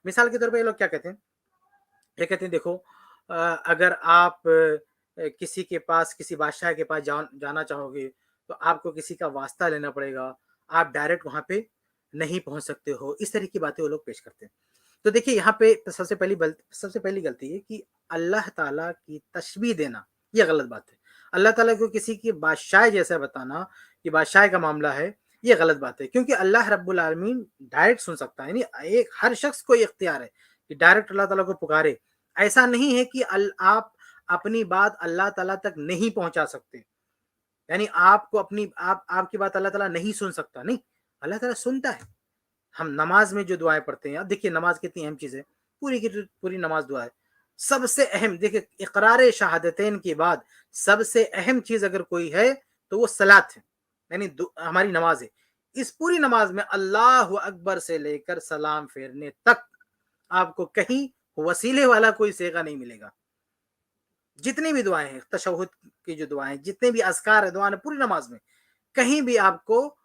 مثال کے طور پہ یہ لوگ کیا کہتے ہیں، یہ کہتے ہیں دیکھو اگر آپ کسی کے پاس، کسی بادشاہ کے پاس جانا چاہو گے تو آپ کو کسی کا واسطہ لینا پڑے گا، آپ ڈائریکٹ وہاں پہ نہیں پہنچ سکتے ہو، اس طرح کی باتیں وہ لوگ پیش کرتے ہیں۔ تو دیکھیے یہاں پہ سب سے پہلی غلطی ہے کہ اللہ تعالیٰ کی تشبیہ دینا، یہ غلط بات ہے۔ اللہ تعالیٰ کو کسی کی بادشاہ جیسا بتانا کہ بادشاہ کا معاملہ ہے، یہ غلط بات ہے، کیونکہ اللہ رب العالمین ڈائریکٹ سن سکتا ہے، یعنی ہر شخص کو یہ اختیار ہے کہ ڈائریکٹ اللہ تعالیٰ کو پکارے۔ ایسا نہیں ہے کہ آپ اپنی بات اللہ تعالیٰ تک نہیں پہنچا سکتے، یعنی آپ کو آپ کی بات اللہ تعالیٰ نہیں سن سکتا، نہیں، اللہ تعالیٰ سنتا ہے۔ ہم نماز میں جو دعائیں پڑھتے ہیں، اب دیکھیے نماز کتنی اہم چیز ہے، پوری کی پوری نماز دعا ہے۔ سب سے اہم دیکھیے اقرار شہادتین کے بعد سب سے اہم چیز اگر کوئی ہے تو وہ صلاۃ ہے، یعنی ہماری نماز ہے۔ اس پوری نماز میں اللہ اکبر سے لے کر سلام پھیرنے تک آپ کو کہیں وسیلے والا کوئی صیغہ نہیں ملے گا۔ جتنی بھی دعائیں ہیں، تشہد کی جو دعائیں، جتنے بھی اذکار ہیں، دعائیں پوری نماز میں کہیں بھی آپ کو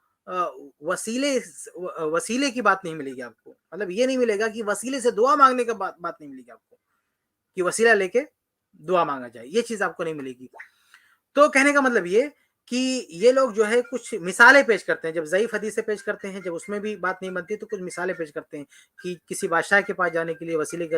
وسیلے کی بات نہیں ملے گی۔ آپ کو مطلب یہ نہیں ملے گا کہ وسیلے سے دعا مانگنے کا بات نہیں ملے گی آپ کو، کہ وسیلہ لے کے دعا مانگا جائے، یہ چیز آپ کو نہیں ملے گی۔ تو کہنے کا مطلب یہ کہ یہ لوگ جو ہے کچھ مثالیں پیش کرتے ہیں، جب ضعیف حدیثیں پیش کرتے ہیں، جب اس میں بھی بات نہیں بنتی تو کچھ مثالیں پیش کرتے ہیں کہ کسی بادشاہ کے پاس جانے کے لیے وسیلے کی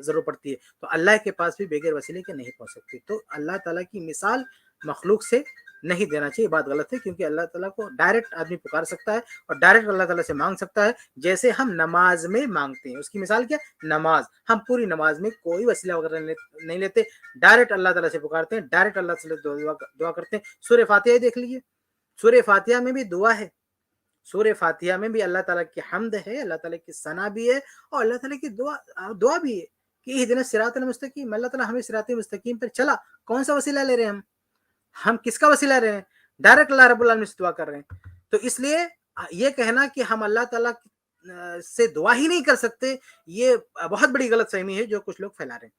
ضرورت پڑتی ہے، تو اللہ کے پاس بھی بغیر وسیلے کے نہیں پہنچ سکتی۔ تو اللہ تعالیٰ کی مثال مخلوق سے نہیں دینا چاہیے، بات غلط ہے، کیونکہ اللہ تعالیٰ کو ڈائریکٹ آدمی پکار سکتا ہے اور ڈائریکٹ اللہ تعالیٰ سے مانگ سکتا ہے، جیسے ہم نماز میں مانگتے ہیں۔ اس کی مثال کیا؟ نماز، ہم پوری نماز میں کوئی وسیلہ وغیرہ نہیں لیتے، ڈائریکٹ اللہ تعالیٰ سے پکارتے ہیں، ڈائریکٹ اللہ سے دعا کرتے ہیں۔ سورہ فاتحہ دیکھ لیجیے، سورہ فاتحہ میں بھی دعا ہے، سورہ فاتحہ میں بھی اللہ تعالیٰ کی حمد ہے، اللہ تعالیٰ کی ثنا بھی ہے، اور اللہ تعالیٰ کی دعا بھی ہے کہ اہدنا الصراط المستقیم، اللہ تعالیٰ ہمیں صراط مستقیم پر چلا۔ کون سا وسیلہ لے رہے ہیں ہم کس کا وسیلہ لے رہے ہیں؟ ڈائریکٹ اللہ رب العالمین سے دعا کر رہے ہیں۔ تو اس لیے یہ کہنا کہ ہم اللہ تعالیٰ سے دعا ہی نہیں کر سکتے، یہ بہت بڑی غلط فہمی ہے جو کچھ لوگ پھیلا رہے ہیں۔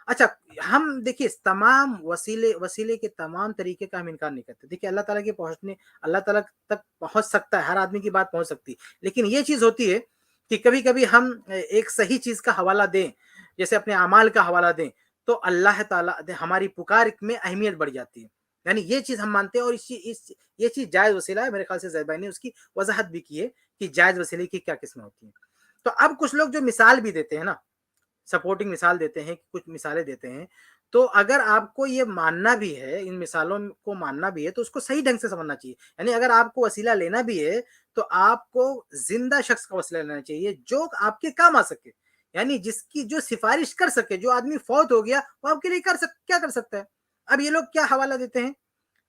اچھا، ہم دیکھیے تمام وسیلے کے تمام طریقے کا ہم انکار نہیں کرتے۔ دیکھیے اللہ تعالیٰ کے اللہ تعالیٰ تک پہنچ سکتا ہے، ہر آدمی کی بات پہنچ سکتی، لیکن یہ چیز ہوتی ہے کہ کبھی کبھی ہم ایک صحیح چیز کا حوالہ دیں، جیسے اپنے اعمال کا حوالہ دیں، تو اللہ تعالیٰ ہماری پکار میں اہمیت بڑھ جاتی ہے، یعنی یہ چیز ہم مانتے ہیں، اور یہ چیز جائز وسیلہ ہے۔ میرے خیال سے زید بھائی نے اس کی وضاحت بھی کی ہے کہ جائز وسیلے کی کیا قسمیں ہوتی ہیں۔ تو اب کچھ لوگ جو مثال بھی دیتے ہیں نا، سپورٹنگ مثال دیتے ہیں، کچھ مثالیں دیتے ہیں، تو اگر آپ کو یہ ماننا بھی ہے، ان مثالوں کو ماننا بھی ہے، تو اس کو صحیح ڈھنگ سے سمجھنا چاہیے۔ یعنی اگر آپ کو وسیلہ لینا بھی ہے تو آپ کو زندہ شخص کا وسیلہ لینا چاہیے جو آپ کے کام آ سکے، یعنی جس کی جو سفارش کر سکے، جو آدمی فوت ہو گیا وہ آپ کے لیے کیا کر سکتا ہے۔ اب یہ لوگ کیا حوالہ دیتے ہیں،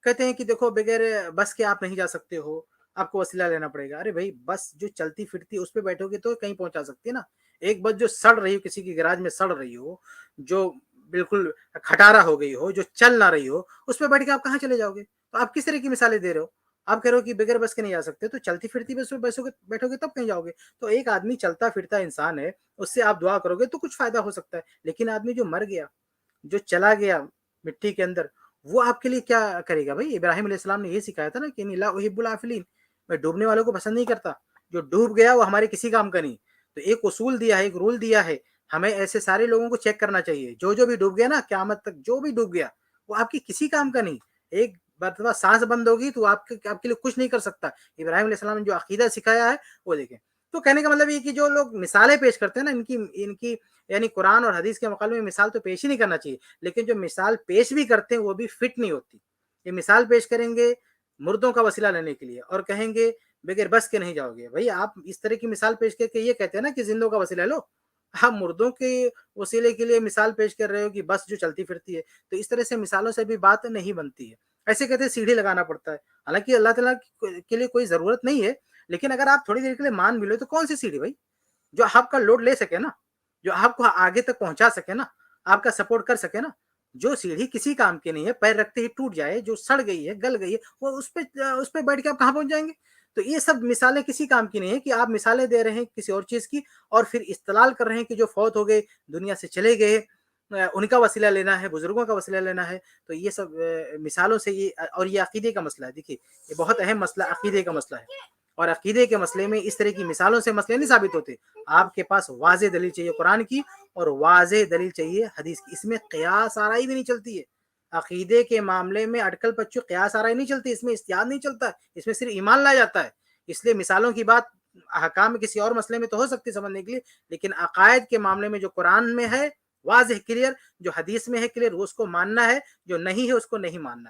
کہتے ہیں کہ دیکھو بغیر بس کے آپ نہیں جا سکتے ہو، آپ کو وسیلہ لینا پڑے گا۔ ارے بھائی، بس جو چلتی پھرتی اس پہ بیٹھو گے تو کہیں پہنچا سکتی ہے نا۔ ایک بس جو سڑ رہی ہو، کسی کی گراج میں سڑ رہی ہو، جو بالکل کھٹارا ہو گئی ہو، جو چل نہ رہی ہو، اس پہ بیٹھ کے آپ کہاں چلے جاؤ گے؟ تو آپ کس طرح کی مثالیں دے رہے ہو؟ آپ کہہ رہے ہو کہ بغیر بس کے نہیں جا سکتے، تو چلتی پھرتی بس پہ بیٹھو گے تب کہیں جاؤ گے؟ تو ایک آدمی چلتا پھرتا انسان ہے، اس سے آپ دعا کرو گے تو کچھ فائدہ ہو سکتا ہے، لیکن آدمی جو مر گیا، جو چلا گیا مٹی کے اندر، وہ آپ کے لیے کیا کرے گا؟ بھائی ابراہیم علیہ السلام نے یہ سکھایا تھا نا کہ لا احب العافلین، میں ڈوبنے والوں کو پسند نہیں کرتا، جو ڈوب گیا وہ ہمارے کسی کام کا نہیں۔ تو ایک اصول دیا ہے، ایک رول دیا ہے، ہمیں ایسے سارے لوگوں کو چیک کرنا چاہیے، جو بھی ڈوب گیا نا، قیامت تک جو بھی ڈوب گیا وہ آپ کی کسی کام کا نہیں۔ ایک مرتبہ سانس بند ہوگی تو آپ کے لیے کچھ نہیں کر سکتا۔ ابراہیم علیہ السلام نے جو عقیدہ سکھایا ہے وہ دیکھیں۔ تو کہنے کا مطلب یہ کہ جو لوگ مثالیں پیش کرتے ہیں نا، ان کی یعنی قرآن اور حدیث کے مقابلے میں مثال تو پیش ہی نہیں کرنا چاہیے، لیکن جو مثال پیش بھی کرتے ہیں وہ بھی فٹ نہیں ہوتی۔ یہ مثال پیش کریں گے مردوں کا وسیلہ لینے کے لیے اور کہیں گے بغیر بس کے نہیں جاؤ گے۔ بھائی آپ اس طرح کی مثال پیش کر کے یہ کہتے ہیں نا کہ زندوں کا وسیلہ لو، آپ مردوں کے وسیلے کے لیے مثال پیش کر رہے ہو کہ بس جو چلتی پھرتی ہے۔ تو اس طرح سے مثالوں سے بھی بات نہیں بنتی ہے۔ ایسے کہتے ہیں سیڑھی لگانا پڑتا ہے، حالانکہ اللہ تعالیٰ کے لیے کوئی ضرورت نہیں ہے، لیکن اگر آپ تھوڑی دیر کے لیے مان بھی لو تو کون سی سیڑھی بھائی؟ جو آپ کا لوڈ لے سکے نا، جو آپ کو آگے تک پہنچا سکے نا، آپ کا سپورٹ کر سکے نا۔ جو سیڑھی کسی کام کی نہیں ہے، پیر رکھتے ہی ٹوٹ جائے، جو سڑ گئی ہے، گل گئی ہے، وہ اس پہ بیٹھ کے آپ کہاں پہنچ جائیں گے؟ تو یہ سب مثالیں کسی کام کی نہیں ہے کہ آپ مثالیں دے رہے ہیں کسی اور چیز کی، اور پھر استدلال کر رہے ہیں کہ جو فوت ہو گئے، دنیا سے چلے گئے، ان کا وسیلہ لینا ہے، بزرگوں کا وسیلہ لینا ہے۔ تو یہ سب مثالوں سے اور یہ عقیدے کا مسئلہ ہے۔ دیکھیے یہ بہت اہم مسئلہ عقیدے کا مسئلہ ہے۔ اور عقیدے کے مسئلے میں اس طرح کی مثالوں سے مسئلے نہیں ثابت ہوتے. آپ کے پاس واضح دلیل چاہیے قرآن کی اور واضح دلیل چاہیے حدیث کی. اس میں قیاس آرائی بھی نہیں چلتی ہے. عقیدے کے معاملے میں اٹکل پچو قیاس آرائی نہیں چلتی، اس میں اجتہاد نہیں چلتا ہے، اس میں صرف ایمان لایا جاتا ہے. اس لیے مثالوں کی بات احکام کسی اور مسئلے میں تو ہو سکتی سمجھنے کے لیے، لیکن عقائد کے معاملے میں جو قرآن میں ہے واضح کلیئر، جو حدیث میں ہے کلیئر، وہ اس کو ماننا ہے، جو نہیں ہے اس کو نہیں ماننا ہے.